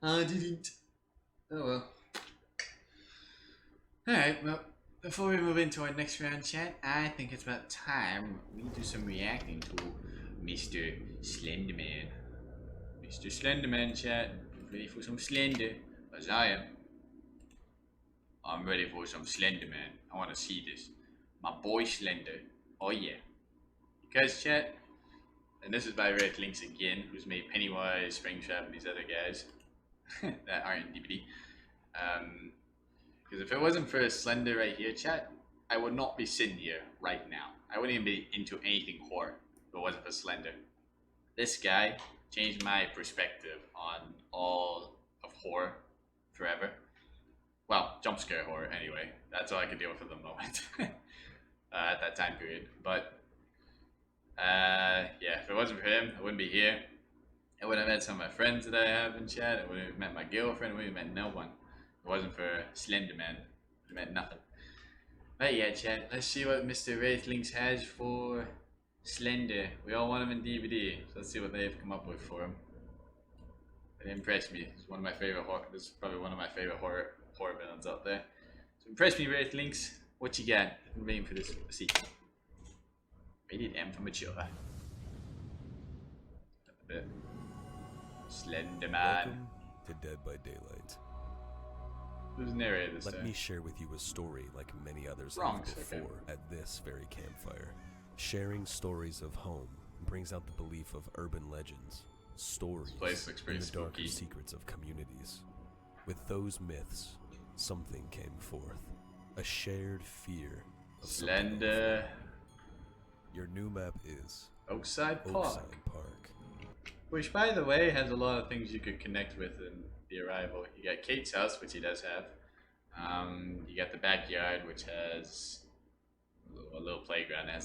I didn't. Oh well. Alright, well, before we move into our next round, chat, I think it's about time we do some reacting to Mr. Slenderman. Mr. Slenderman, chat. Ready for some Slender? As I am. I'm ready for some Slenderman. I want to see this. My boy Slender. Oh yeah. Because, chat, and this is by Rarithlynx again, who's made Pennywise, Springtrap, and these other guys that aren't in DVD. Because if it wasn't for Slender right here, chat, I would not be sitting here right now. I wouldn't even be into anything horror if it wasn't for Slender. This guy changed my perspective on all of horror forever. Well, jump scare horror anyway. That's all I could deal with at the moment at that time period. But yeah, if it wasn't for him, I wouldn't be here. I would have met some of my friends that I have in chat. I would have met my girlfriend. I would have met no one. If it wasn't for Slenderman, I would have met nothing. But yeah, chat, let's see what Mr. Rarithlynx has for Slender. We all want him in DVD, so let's see what they've come up with for him. It impressed me. It's one of my favorite horror. This is probably one of my favorite horror villains out there. So impress me, Rarithlynx. What you got? I'm waiting for this. Let's see. Rated M for mature. A bit. Slenderman. Welcome to Dead by Daylight. Who's narrated this? Let me share with you a story like many others have before at this very campfire. Sharing stories of home brings out the belief of urban legends, stories, and the darker secrets of communities. With those myths, something came forth. A shared fear of Slender. Your new map is Oakside Park. Which, by the way, has a lot of things you could connect with in the arrival. You got Kate's house, which he does have. You got the backyard, which has a little playground, and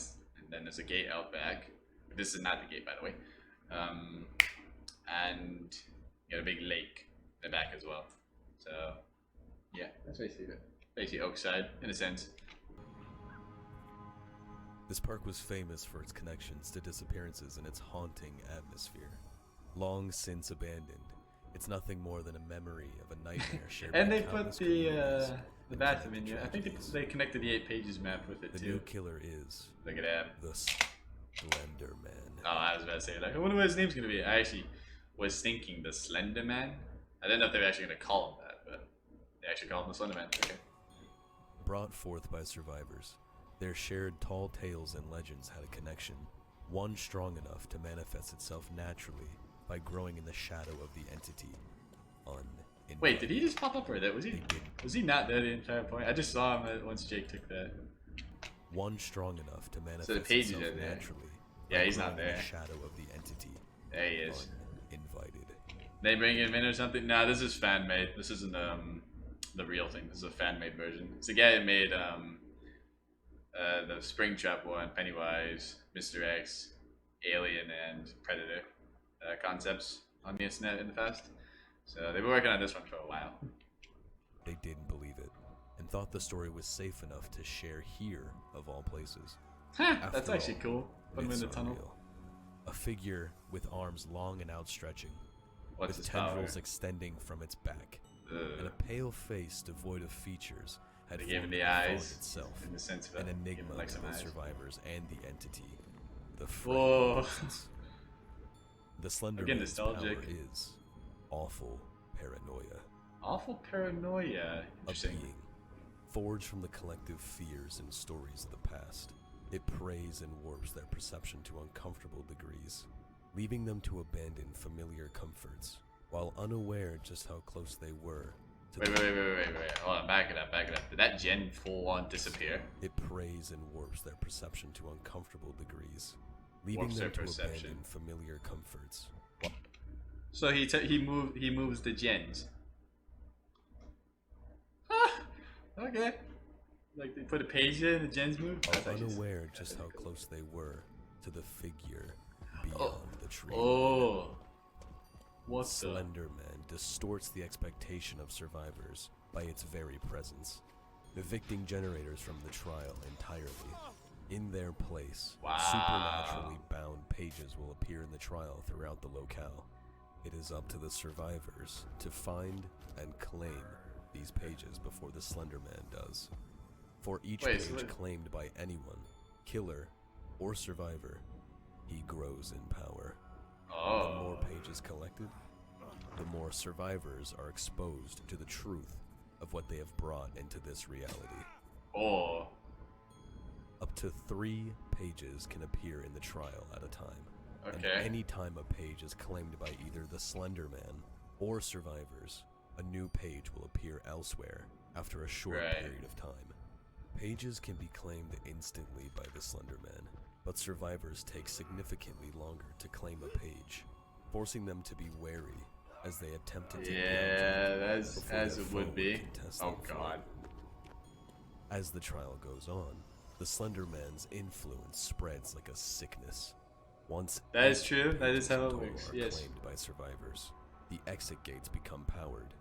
then there's a gate out back. This is not the gate, by the way. And you got a big lake in the back as well. So, yeah, that's basically Oakside, in a sense. This park was famous for its connections to disappearances and its haunting atmosphere. Long since abandoned, it's nothing more than a memory of a nightmare shared. And they put the bathroom in here. I think they connected the 8 pages map with it too. The new killer is look at that. The Slenderman. Oh, I was about to say, like, I wonder what his name's gonna be. I actually was thinking the Slender Man. I didn't know if they were actually gonna call him that, but they actually called him the Slender Man. Okay. Brought forth by survivors, their shared tall tales and legends had a connection, one strong enough to manifest itself naturally by growing in the shadow of the entity. Wait, did he just pop up right there? Was he not there the entire point? I just saw him once Jake took that. One strong enough to manifest so the pages itself are there. Naturally. Yeah, he's not there. In the shadow of the entity. There he is. Uninvited. They bring him in or something? Nah, this is fan made. This isn't the real thing. This is a fan made version. It's the guy that made the Springtrap one, Pennywise, Mr. X, Alien, and Predator concepts on the internet in the past. So they've been working on this one for a while. They didn't believe it and thought the story was safe enough to share here, of all places. That's actually cool. Put him in the tunnel. A figure with arms long and outstretching, with tendrils extending from its back, and a pale face devoid of features had given the eyes itself in the sense of an enigma like to the survivors and the entity. The Whoa. The Slenderman's power is awful paranoia. Awful paranoia. A being forged from the collective fears and stories of the past. It preys and warps their perception to uncomfortable degrees, leaving them to abandon familiar comforts, while unaware just how close they were to Wait. Hold on, back it up. Did that gen full on disappear? It preys and warps their perception to uncomfortable degrees, leaving them to abandon familiar comforts. So he moves the gens. Ah, okay. Like they put a page in and the gens move? Unaware just how close they were to the figure beyond the tree. Oh. What Slenderman distorts the expectation of survivors by its very presence, evicting generators from the trial entirely. In their place, supernaturally bound pages will appear in the trial throughout the locale. It is up to the survivors to find and claim these pages before the Slenderman does. For each page claimed by anyone, killer or survivor, he grows in power. The more pages collected, the more survivors are exposed to the truth of what they have brought into this reality. Up to 3 pages can appear in the trial at a time. And any time a page is claimed by either the Slenderman or survivors, a new page will appear elsewhere after a short period of time. Pages can be claimed instantly by the Slenderman, but survivors take significantly longer to claim a page, forcing them to be wary as they attempt to take as it would be. Oh god. As the trial goes on, the Slenderman's influence spreads like a sickness. Once that is true. That is how it works. Yes. Claimed by survivors, the exit gates become powered,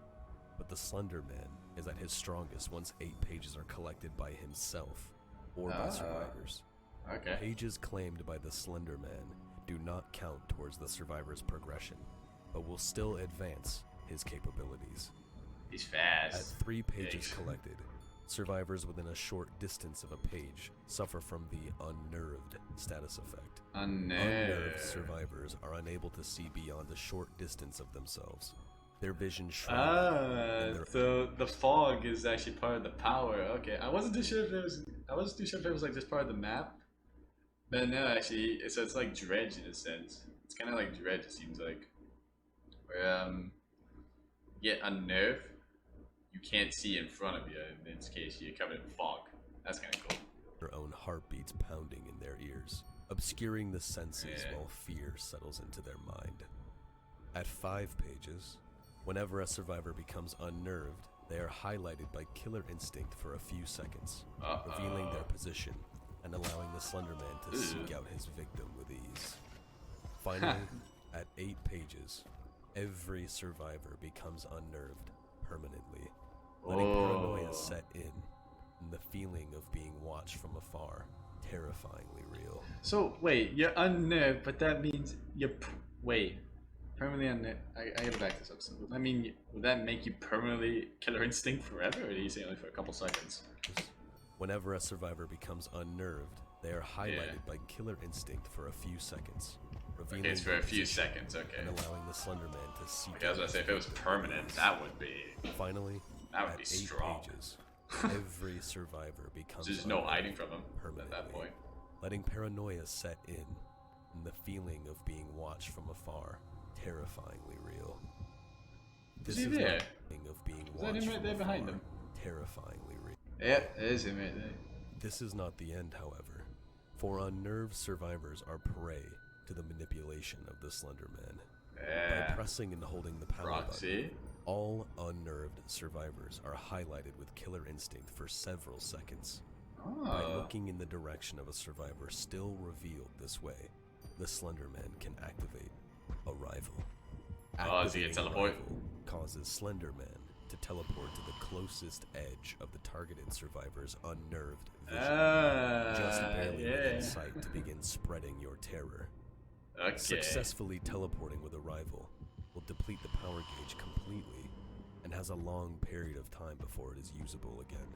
but the Slenderman is at his strongest once 8 pages are collected by himself or by survivors. Pages claimed by the Slenderman do not count towards the survivor's progression, but will still advance his capabilities. He's fast. At 3 pages collected, survivors within a short distance of a page suffer from the unnerved status effect. Unnerved survivors are unable to see beyond a short distance of themselves. Their vision shrinks. So the fog is actually part of the power. Okay, I wasn't too sure if it was like just part of the map. But no, actually, so it's like Dredge in a sense. It's kind of like Dredge, it seems like. Where you get unnerved, you can't see in front of you. In this case, you're covered in fog. That's kind of cool. Their own heartbeats pounding in their ears, obscuring the senses while fear settles into their mind. At 5 pages, whenever a survivor becomes unnerved, they are highlighted by killer instinct for a few seconds, revealing their position and allowing the Slenderman to seek out his victim with ease. Finally, at 8 pages, every survivor becomes unnerved permanently, letting paranoia set in, and the feeling of being watched from afar terrifyingly real. So wait, you're unnerved, but that means you're permanently unnerved. I gotta back this up. So I mean, would that make you permanently killer instinct forever, or do you say only for a couple seconds? Whenever a survivor becomes unnerved, they are highlighted by killer instinct for a few seconds. Okay, it's for a few seconds, okay. And allowing the Slenderman to see. Okay, I was gonna say, if it was permanent, that would be. Finally, that would be 8 strong. Pages, every survivor becomes. There's no hiding from him at that point. Letting paranoia set in, and the feeling of being watched from afar terrifyingly real. This is there. Of being is that him right there behind him? Terrifyingly real. Yeah, it is him right there. This is not the end, however, for unnerved survivors are prey to the manipulation of the Slenderman. By pressing and holding the power button, all unnerved survivors are highlighted with killer instinct for several seconds. By looking in the direction of a survivor still revealed this way, the Slenderman can activate Arrival. Does he get teleport? Causes Slenderman to teleport to the closest edge of the targeted survivor's unnerved vision, just barely within sight to begin spreading your terror. Successfully teleporting with Arrival will deplete the power gauge completely and has a long period of time before it is usable again.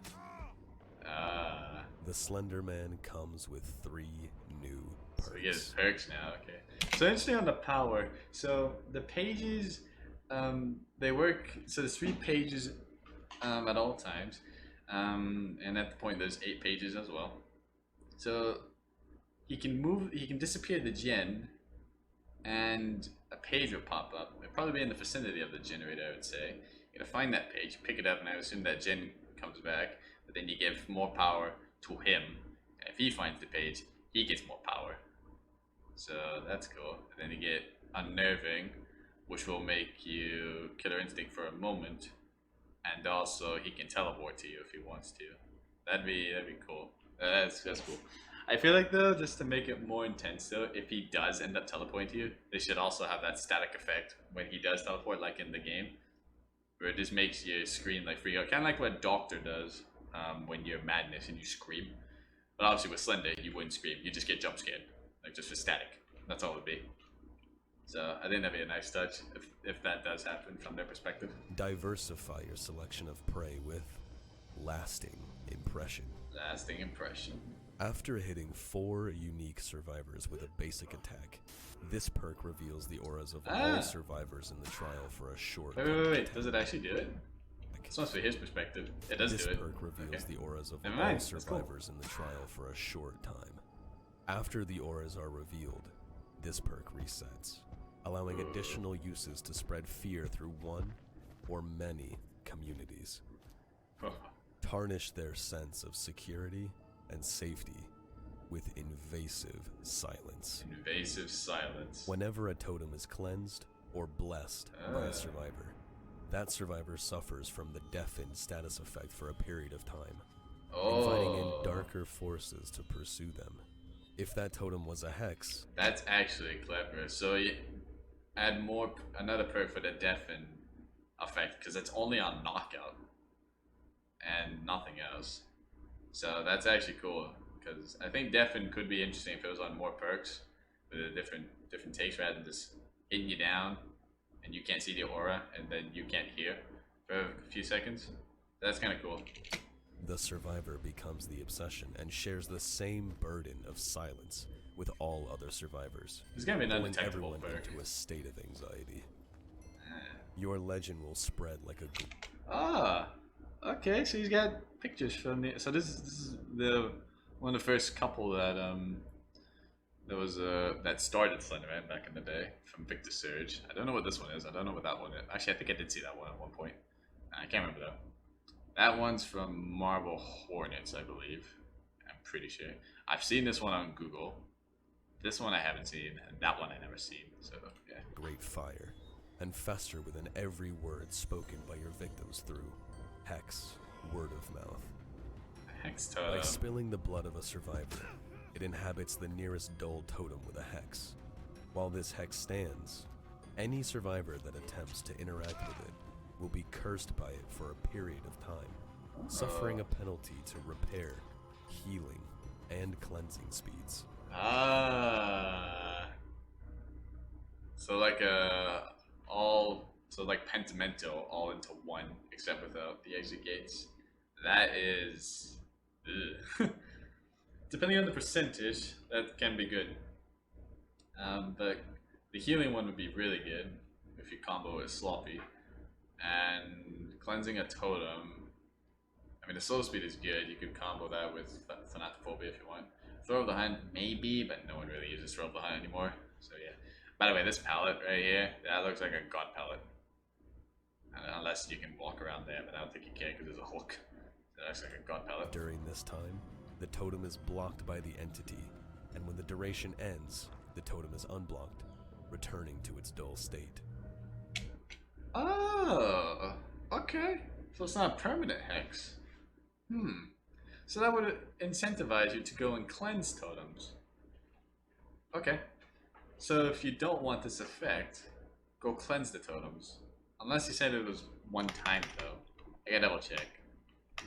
The Slenderman comes with 3 new perks. So he gets perks now, okay. So interesting on the power. So the pages, they work, so there's 3 pages at all times. And at the point there's 8 pages as well. So he can disappear the gen, and a page will pop up. It'll probably be in the vicinity of the generator, I would say. You're gonna find that page, pick it up, and I assume that gen comes back. But then you give more power to him, and if he finds the page, he gets more power. So that's cool. And then you get unnerving, which will make you killer instinct for a moment, and also he can teleport to you if he wants to. That'd be cool. That's cool. I feel like though, just to make it more intense though, if he does end up teleporting to you, they should also have that static effect when he does teleport, like in the game, where it just makes you scream like freak out, kind of like what Doctor does when you're madness and you scream. But obviously with Slender, you wouldn't scream, you just get jump scared, like just for static. That's all it would be. So I think that'd be a nice touch if that does happen from their perspective. Diversify your selection of prey with Lasting Impression. Lasting Impression. After hitting 4 unique survivors with a basic attack, this perk reveals the auras of all survivors in the trial for a short Wait. Does it actually do it? It's not for his perspective. It does do it. This perk reveals the auras of all survivors in the trial for a short time. After the auras are revealed, this perk resets, allowing additional uses to spread fear through one or many communities. Tarnish their sense of security and safety with invasive silence. Invasive silence. Whenever a totem is cleansed or blessed by a survivor, that survivor suffers from the deafened status effect for a period of time, inviting in darker forces to pursue them. If that totem was a hex... That's actually clever. So you add another perk for the deafen effect, because it's only on knockout and nothing else. So that's actually cool, because I think deafen could be interesting if it was on more perks with a different takes rather than just hitting you down and you can't see the aura and then you can't hear for a few seconds. That's kind of cool. The survivor becomes the obsession and shares the same burden of silence with all other survivors. There's gonna be an undetectable everyone perk. into a state of anxiety. Your legend will spread like a... Okay, so he's got pictures from the... So this is the one of the first couple that that started Slenderman back in the day from Victor Surge. I don't know what this one is. I don't know what that one is. Actually, I think I did see that one at one point. I can't remember though. That one's from Marble Hornets, I believe. I'm pretty sure. I've seen this one on Google. This one I haven't seen, and that one I never seen. So yeah. Great fire, and fester within every word spoken by your victims through hex, word of mouth. Hex totem. By spilling the blood of a survivor, it inhabits the nearest dull totem with a hex. While this hex stands, any survivor that attempts to interact with it will be cursed by it for a period of time, suffering a penalty to repair, healing, and cleansing speeds. So like like Pentimento all into one, except without the exit gates. That is, depending on the percentage, that can be good. But the healing one would be really good if you combo it sloppy. And cleansing a totem, I mean the slow speed is good, you could combo that with Thanatophobia if you want. Throw of the Hand, maybe, but no one really uses Throw of the Hand anymore, so yeah. By the way, this palette right here, that looks like a god palette. Unless you can walk around there, but I don't think you can because there's a hook. That looks like a god palette. During this time, the totem is blocked by the entity, and when the duration ends, the totem is unblocked, returning to its dull state. Oh, okay. So it's not a permanent hex. So that would incentivize you to go and cleanse totems. Okay. So if you don't want this effect, go cleanse the totems. Unless you said it was one time though. I gotta double check.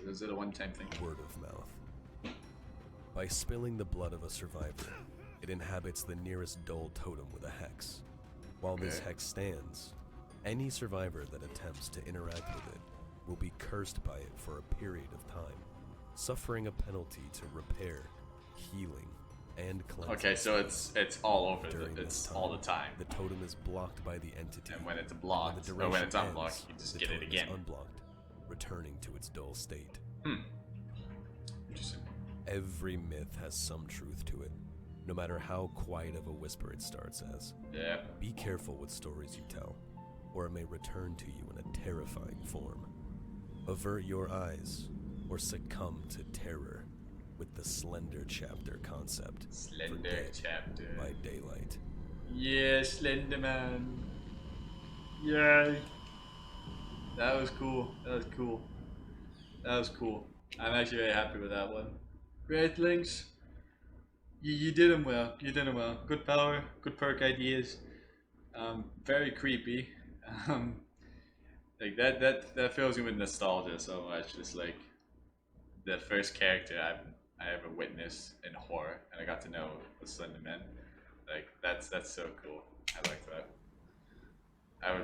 Is it a one-time thing? Word of mouth. By spilling the blood of a survivor, it inhabits the nearest dull totem with a hex. While this hex stands, any survivor that attempts to interact with it will be cursed by it for a period of time, suffering a penalty to repair, healing, and cleansing. Okay, so it's all over. It's all the time. The totem is blocked by the entity, and when it's blocked, or when it's unblocked, you just get it again. Unblocked, returning to its dull state. Interesting. Every myth has some truth to it, no matter how quiet of a whisper it starts as. Yeah. Be careful what stories you tell, or it may return to you in a terrifying form. Avert your eyes, or succumb to terror with the Slender Chapter concept. Slender Chapter. By daylight. Yeah, Slenderman. Yay. That was cool. That was cool. That was cool. I'm actually very happy with that one. Rarithlynx. You did them well. You did them well. Good power, good perk ideas. Very creepy. Like that fills me with nostalgia so much. It's like the first character I ever witnessed in horror, and I got to know was Slenderman. Like that's so cool. I like that.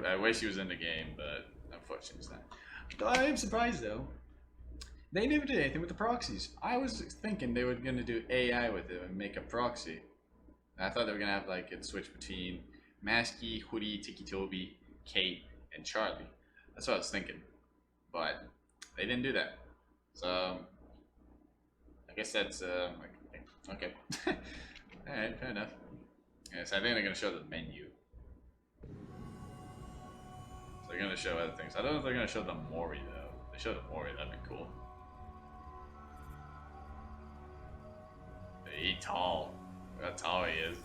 I wish he was in the game, but unfortunately he's not. But I am surprised though. They never did anything with the proxies. I was thinking they were gonna do AI with it and make a proxy. And I thought they were gonna have like it switch between Masky, Hoodie, Tiki Toby, Kate, and Charlie. That's what I was thinking. But they didn't do that. So I guess that's okay. Alright, fair enough. Yes, I think they're gonna show the menu. So they're gonna show other things. I don't know if they're gonna show the Mori though. If they show the Mori, that'd be cool. He's tall. Look how tall he is.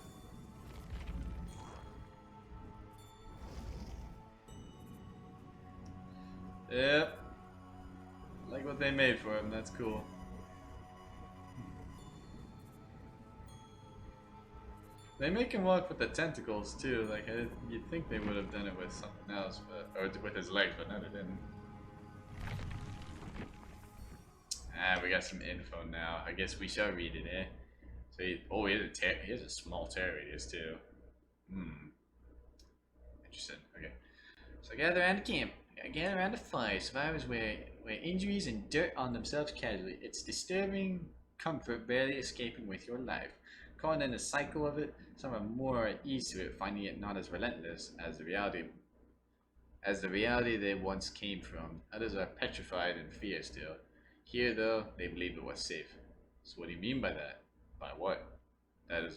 Yep. Like what they made for him, that's cool. They make him walk with the tentacles too. Like you'd think they would have done it with something else, but or with his legs, but no, they didn't. Ah, we got some info now. I guess we shall read it, eh? So he has a small tear radius too. Interesting. Okay. So gather around the camp. Gather around the fire. Survivors wear injuries and dirt on themselves casually. It's disturbing comfort barely escaping with your life. Caught in the cycle of it, some are more at ease to it, finding it not as relentless as the reality they once came from. Others are petrified in fear still. Here, though, they believe it was safe. So what do you mean by that? By what? That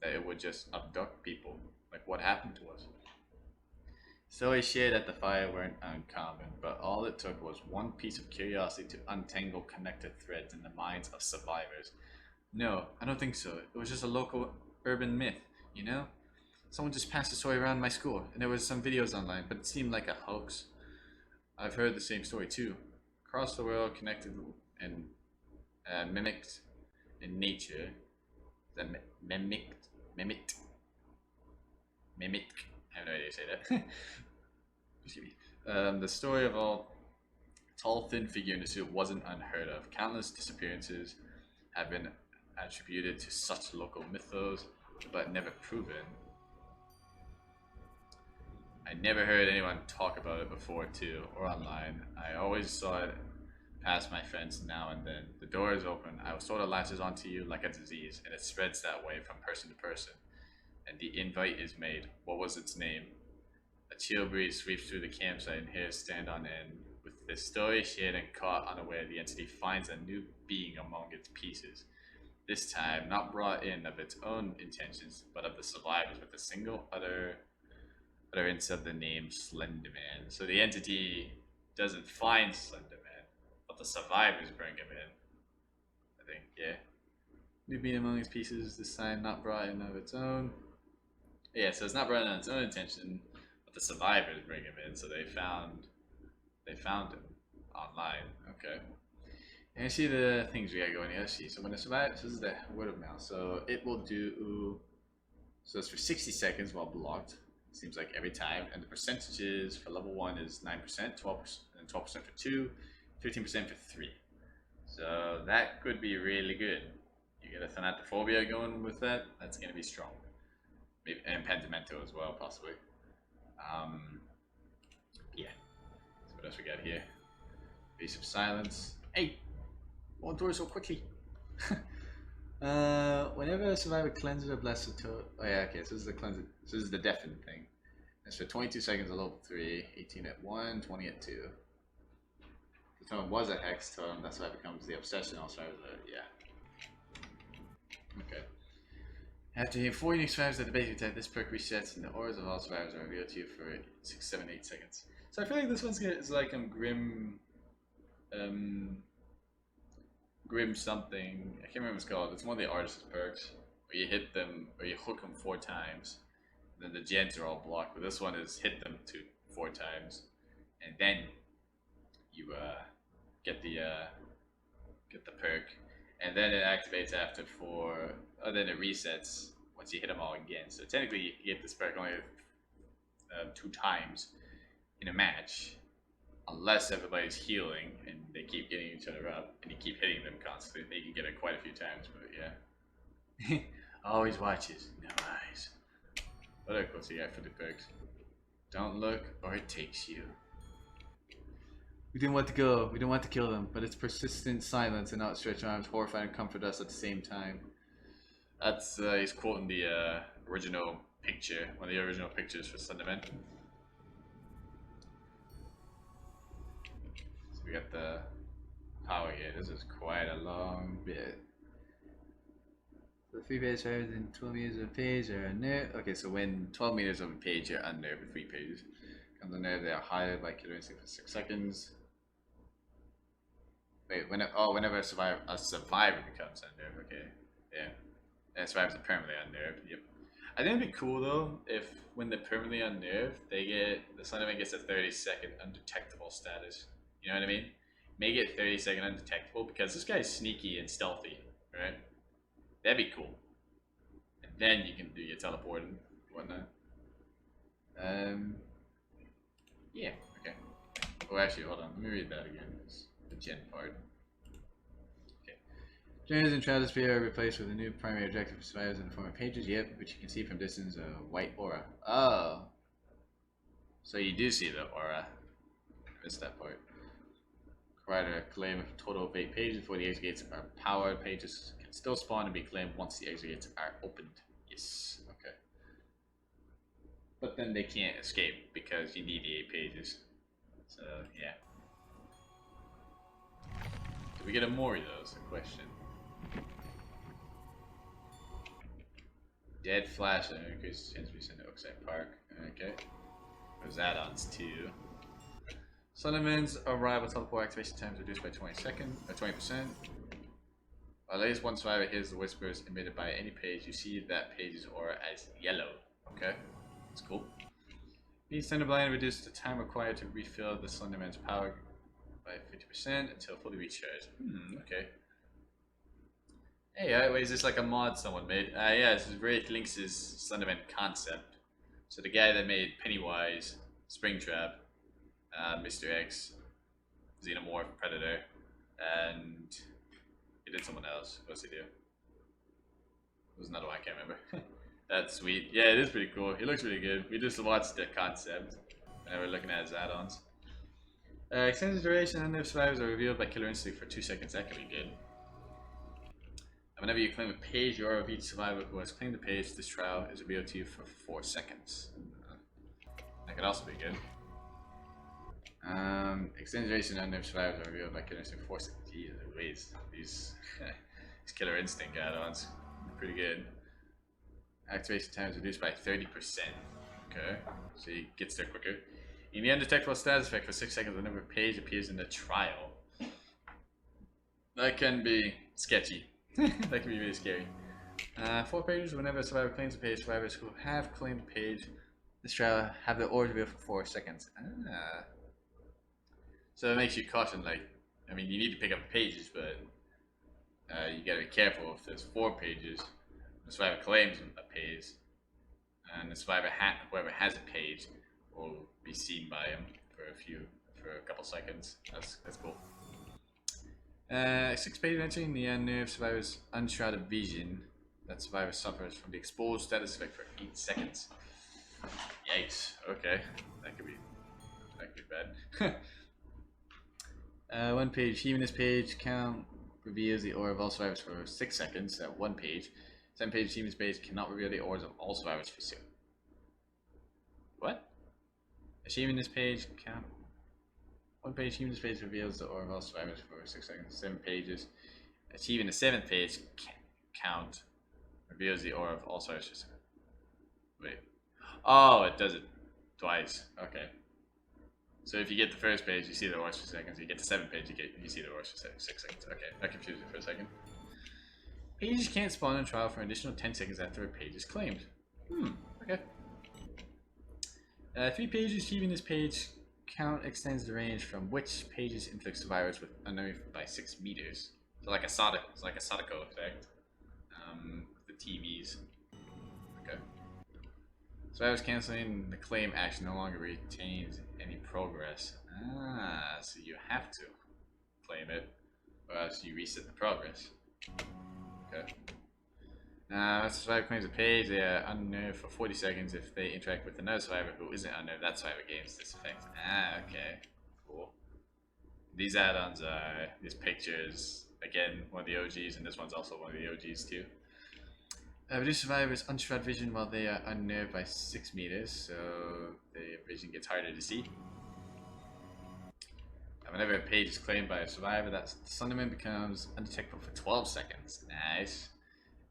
it would just abduct people. Like what happened to us? Stories shared at the fire weren't uncommon, but all it took was one piece of curiosity to untangle connected threads in the minds of survivors. No, I don't think so. It was just a local urban myth, you know? Someone just passed the story around my school, and there was some videos online, but it seemed like a hoax. I've heard the same story too. Across the world, connected and mimicked in nature. Mimicked. I have no idea how to say that. Excuse me. The story of a tall, thin figure in a suit wasn't unheard of. Countless disappearances have been attributed to such local mythos, but never proven. I never heard anyone talk about it before too, or online. I always saw it pass my friends now and then. The door is open. I was told it latches onto you like a disease, and it spreads that way from person to person. And the invite is made. What was its name? A chill breeze sweeps through the campsite and hairs stand on end. With the story shared and caught unaware, the entity finds a new being among its pieces. This time, not brought in of its own intentions, but of the survivors with a single utterance of the name Slenderman. So the entity doesn't find Slenderman, but the survivors bring him in. I think, yeah. New being among its pieces, this time not brought in of its own. Yeah, so it's not brought in on its own intention, but the survivors bring him in. So they found him online. Okay. And you see the things we gotta go in here. See, so when it survives, this is the word of mouth. So it will do. So it's for 60 seconds while blocked. Seems like every time. And the percentages for level 1 is 9%, 12%, and 12% for 2, 15% for 3. So that could be really good. You get a Thanatophobia going with that. That's gonna be strong. Maybe, and Pentimento as well, possibly. Yeah. So what else we got here? Base of Silence. Hey! Won't do it so quickly. Whenever a survivor cleanses or blesses a toad. Oh yeah, okay, so this is the cleanse. So this is the deafen thing. It's for 22 seconds at level 3, 18 at 1, 20 at 2. The totem was a hex totem, that's why it becomes the obsession also. Yeah. Okay. After hitting 4 unique survivors at the basic attack, this perk resets and the auras of all survivors are revealed to you for 6, 7, 8 seconds. So I feel like this one's is like Grim something. I can't remember what it's called. It's one of the artist's perks where you hit them or you hook them 4 times. Then the gens are all blocked. But this one is hit them 4 times, and then you get the perk, and then it activates after 4. Then it resets once you hit them all again. So technically, you get this perk only 2 times in a match. Unless everybody's healing and they keep getting each other up and you keep hitting them constantly, they can get it quite a few times, but yeah. Always watches, no eyes. What a cool guy for the perks. Don't look or it takes you. We didn't want to go. We didn't want to kill them, but its persistent silence and outstretched arms horrify and comfort us at the same time. That's he's quoting the original picture, one of the original pictures for Slenderman. So we got the power here. This is quite a long bit. So 3 pages higher than 12 meters of a page are unnerved. Okay, so when 12 meters of a page are unnerved with 3 pages, comes unnerved, they are higher by killer instinct for 6 seconds. Wait, whenever a survivor becomes unnerved, okay. Yeah. And survivors are permanently unnerved, yep. I think it'd be cool though if when they're permanently unnerved, the Slenderman gets a 30-second undetectable status. You know what I mean? Make it 30-second undetectable because this guy's sneaky and stealthy, right? That'd be cool. And then you can do your teleport and whatnot. Yeah, okay. Oh, actually, hold on. Let me read that again. It's the gen part. Okay. Journeys in Stratosphere are replaced with a new primary objective for survivors in the form of pages, yep, which you can see from distance, a white aura. Oh. So you do see the aura. I missed that part. Provider claim a total of 8 pages before the exit gates are powered. Pages can still spawn and be claimed once the exit gates are opened. Yes, okay. But then they can't escape because you need the 8 pages. So, yeah. Did we get a Mori though? Is the question. Dead Flash increases chance to be sent to Oakside Park. Okay. There's add-ons too. Slenderman's arrival teleport activation time is reduced by 20%. While at least one survivor hears the whispers emitted by any page, you see that page's aura as yellow. Okay, that's cool. Being Slenderblind reduces the time required to refill the Slenderman's power by 50% until fully recharged. Okay. Hey, wait, is this like a mod someone made? Yeah, this is Rarithlynx's Slenderman concept. So the guy that made Pennywise, Springtrap, Mr. X, Xenomorph, Predator, and he did someone else. What's he do? There's another one I can't remember. That's sweet. Yeah, it is pretty cool. He looks really good. We just watched the concept and we're looking at his add-ons. Extended duration and if survivors are revealed by killer instinct for 2 seconds. That could be good. And whenever you claim a page, your aura of each survivor who has claimed the page this trial is revealed to you for 4 seconds. That could also be good. Extended duration and if survivors are revealed by killer instinct for 4 seconds. Jeez, these killer instinct add-ons are pretty good. Activation time is reduced by 30%. Okay, so he gets there quicker. In the undetectable status effect for 6 seconds whenever a page appears in the trial. That can be sketchy. That can be really scary. 4 pages whenever a survivor claims a page. Survivors who have claimed a page this trial have their aura revealed for 4 seconds. So it makes you caution, like, I mean, you need to pick up the pages, but you gotta be careful if there's 4 pages. The survivor claims a page, and the survivor whoever has a page will be seen by him for a couple seconds. That's cool. 6 pages entering the unnerved survivor's unshrouded vision. That survivor suffers from the exposed status effect for 8 seconds. Yikes. Okay, that could be bad. 1 page. Humanist page count reveals the aura of all survivors for 6 seconds at 1 page. 7 page humanist page cannot reveal the auras of all survivors for 6. What? Achieving this page count. 1 page humanist page reveals the aura of all survivors for 6 seconds. 7 pages. Achieving the 7th page count reveals the aura of all survivors for 6. Wait. Oh, it does it twice. Okay. So if you get the first page, you see the auras for seconds. You get the 7th page, you see the auras for 6 seconds. Okay, that confused me for a second. Pages can't spawn in trial for an additional 10 seconds after a page is claimed. Okay. 3 pages achieving this page count extends the range from which pages inflict survivors with unnerved by 6 meters. So like a Sadako effect. The TVs. Okay. Survivors canceling the claim action no longer retains any progress. So you have to claim it, or else you reset the progress. Okay. Survivor claims a page. They are unnerved for 40 seconds if they interact with another survivor who isn't unnerved. That survivor gains this effect. Okay. Cool. These add-ons are these pictures. Again, one of the OGs, and this one's also one of the OGs too. Reduce survivors' unshroud vision while they are unnerved by 6 meters, so their vision gets harder to see. Whenever a page is claimed by a survivor, that Slenderman becomes undetectable for 12 seconds. Nice.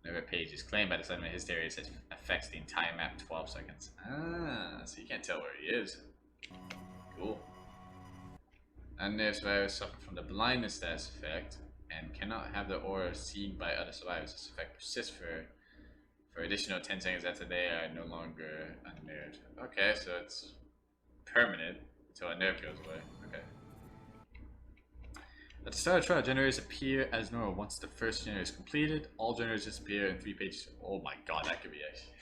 Whenever a page is claimed by the Slenderman, his area affects the entire map 12 seconds. Ah, so you can't tell where he is. Cool. Unnerved survivors suffer from the blindness status effect and cannot have their aura seen by other survivors. This effect persists for additional 10 seconds after they are no longer unnerved. Okay, so it's permanent until unnerved goes away. Okay. At the start of the trial, generators appear as normal. Once the first generator is completed, all generators disappear in 3 pages. Oh my god, that could be actually...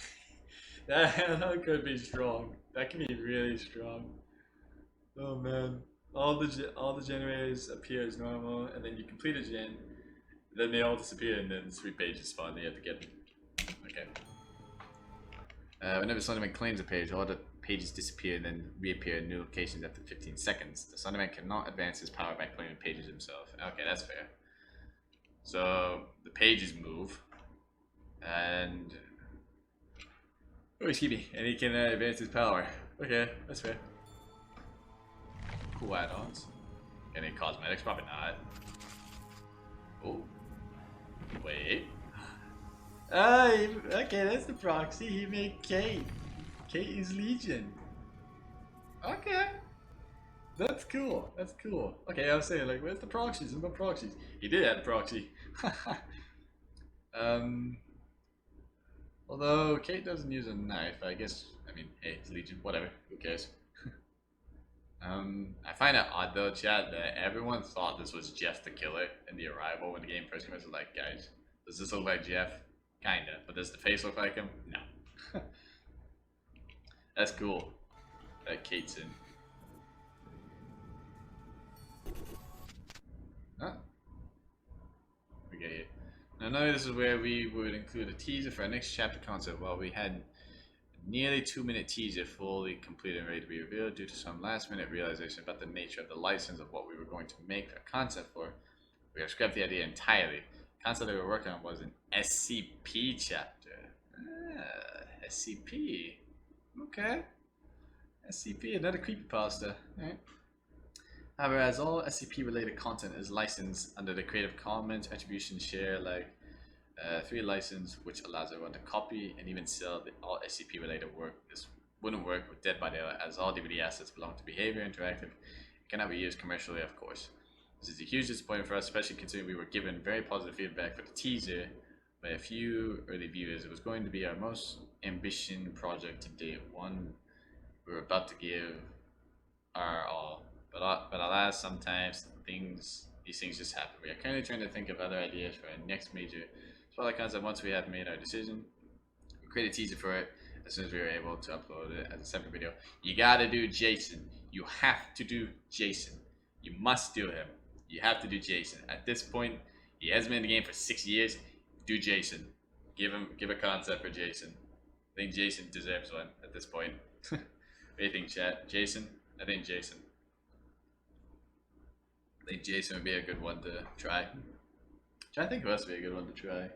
that could be strong. That could be really strong. Oh man. All the generators appear as normal, and then you complete a gen, then they all disappear, and then 3 pages spawn, and you have to get them. Okay. Whenever Slenderman claims a page, all the pages disappear and then reappear in new locations after 15 seconds. The Slenderman cannot advance his power by claiming pages himself. Okay, that's fair. So the pages move, and excuse me, and he can advance his power. Okay, that's fair. Cool add-ons. Any cosmetics? Probably not. Oh, wait. Okay, that's the proxy. He made Kate. Kate is Legion. Okay. That's cool. That's cool. Okay, I was saying, like, where's the proxies? There's no proxies. He did add a proxy. Although Kate doesn't use a knife, I guess. I mean, hey, it's Legion. Whatever. Who cares? I find it odd though, chat, that everyone thought this was Jeff the Killer in the Arrival when the game first came out. Like, guys, does this look like Jeff? Kinda. But does the face look like him? No. That's cool. That Kate's in. Huh? We get here. Now this is where we would include a teaser for our next chapter concept. While we had nearly 2-minute teaser fully completed and ready to be revealed due to some last-minute realization about the nature of the license of what we were going to make a concept for, we have scrapped the idea entirely. The concept that we were working on was an SCP chapter. SCP. Okay. SCP, another creepypasta. Alright. However, as all SCP-related content is licensed under the Creative Commons Attribution Share like 3 license, which allows everyone to copy and even sell all SCP-related work. This wouldn't work with Dead by Daylight, as all DVD assets belong to Behavior Interactive and cannot be used commercially, of course. This is a huge disappointment for us, especially considering we were given very positive feedback for the teaser by a few early viewers. It was going to be our most ambitious project to date, one we were about to give our all. But alas, sometimes these things just happen. We are currently trying to think of other ideas for our next major spoiler concept. Once we have made our decision, we create a teaser for it as soon as we are able to upload it as a separate video. You gotta do Jason. You have to do Jason. You must do him. You have to do Jason. At this point, he hasn't been in the game for 6 years. Do Jason. Give a concept for Jason. I think Jason deserves one at this point. What do you think, chat? Jason? I think Jason. I think Jason would be a good one to try. I think it must be a good one to try.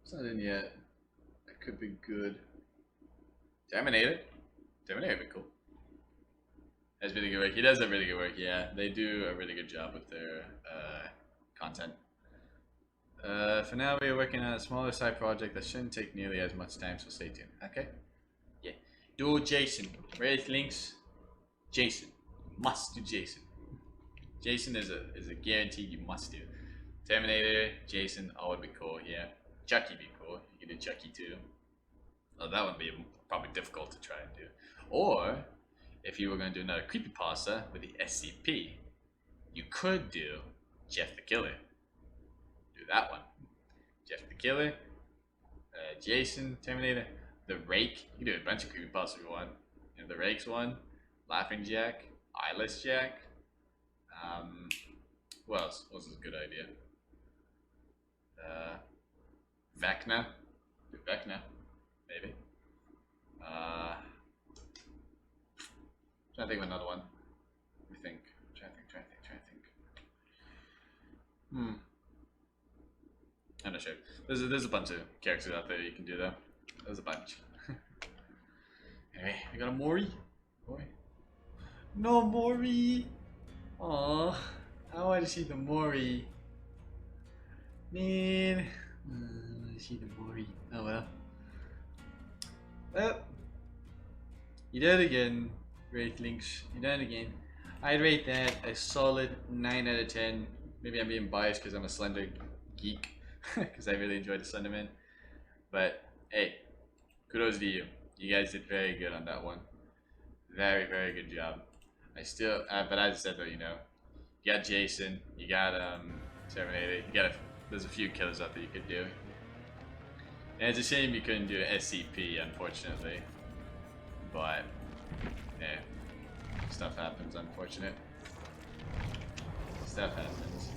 It's not in yet. That could be good. Terminator? Terminator would be cool. Has really good work. He does have really good work, yeah. They do a really good job with their content. For now, we are working on a smaller side project that shouldn't take nearly as much time, so stay tuned. Okay. Yeah. Do Jason. Rarithlynx. Jason. Must do Jason. Jason is a guarantee you must do. Terminator, Jason, all would be cool, yeah. Chucky be cool. You can do Chucky too. Oh, that would be probably difficult to try and do. Or, if you were going to do another creepypasta with the SCP, you could do Jeff the Killer. Do that one. Jeff the Killer, Jason, Terminator, The Rake. You can do a bunch of creepypastas if you want. You know, The Rake's one, Laughing Jack, Eyeless Jack. What else? What else is a good idea? Vecna. Do Vecna, maybe. Trying to think of another one. Let me think. Trying to think. I'm not sure. There's a bunch of characters out there you can do though. There's a bunch. Anyway, we got a Mori. No Mori. Aww. I want to see the Mori. Man. I want to see the Mori. Oh well. Well. You did it again, Rarithlynx. You did it again. I'd rate that a solid 9 out of 10. Maybe I'm being biased because I'm a Slender geek. Because I really enjoyed the Slenderman. But hey, kudos to you. You guys did very good on that one. Very, very good job. I still, but as I said though, you know, you got Jason, you got Terminator, there's a few killers out there you could do. And it's a shame you couldn't do SCP, unfortunately. But yeah, stuff happens, unfortunate. Stuff happens.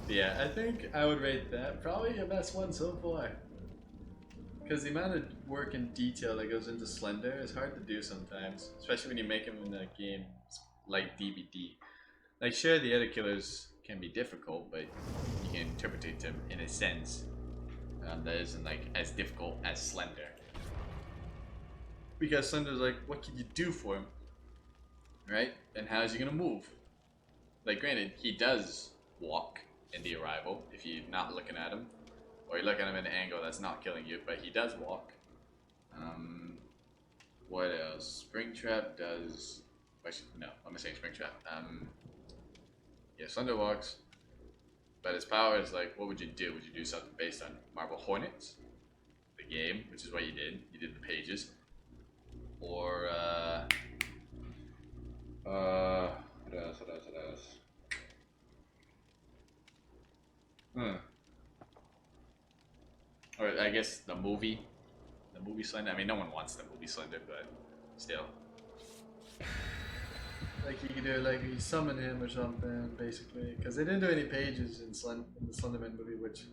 Yeah, I think I would rate that probably your best one so far. Because the amount of work and detail that goes into Slender is hard to do sometimes, especially when you make them in a game like DBD. Like, sure, the other killers can be difficult, but you can interpret them in a sense that isn't like as difficult as Slender. Because Slender's like, what can you do for him, right? And how is he gonna move? Like, granted, he does walk in the arrival if you're not looking at him. Or you look at him at an angle that's not killing you, but he does walk. What else? Springtrap does... No, I'm saying Springtrap. Yeah, Slender walks. But his power is like, what would you do? Would you do something based on Marble Hornets? The game, which is what you did. You did the pages. Or, what else? Or I guess the movie Slender. I mean, no one wants the movie Slender, but still. Like you could do, like you summon him or something, basically, because they didn't do any pages in the Slenderman movie, which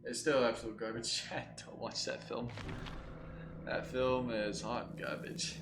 is still absolute garbage. Don't watch that film. That film is hot garbage.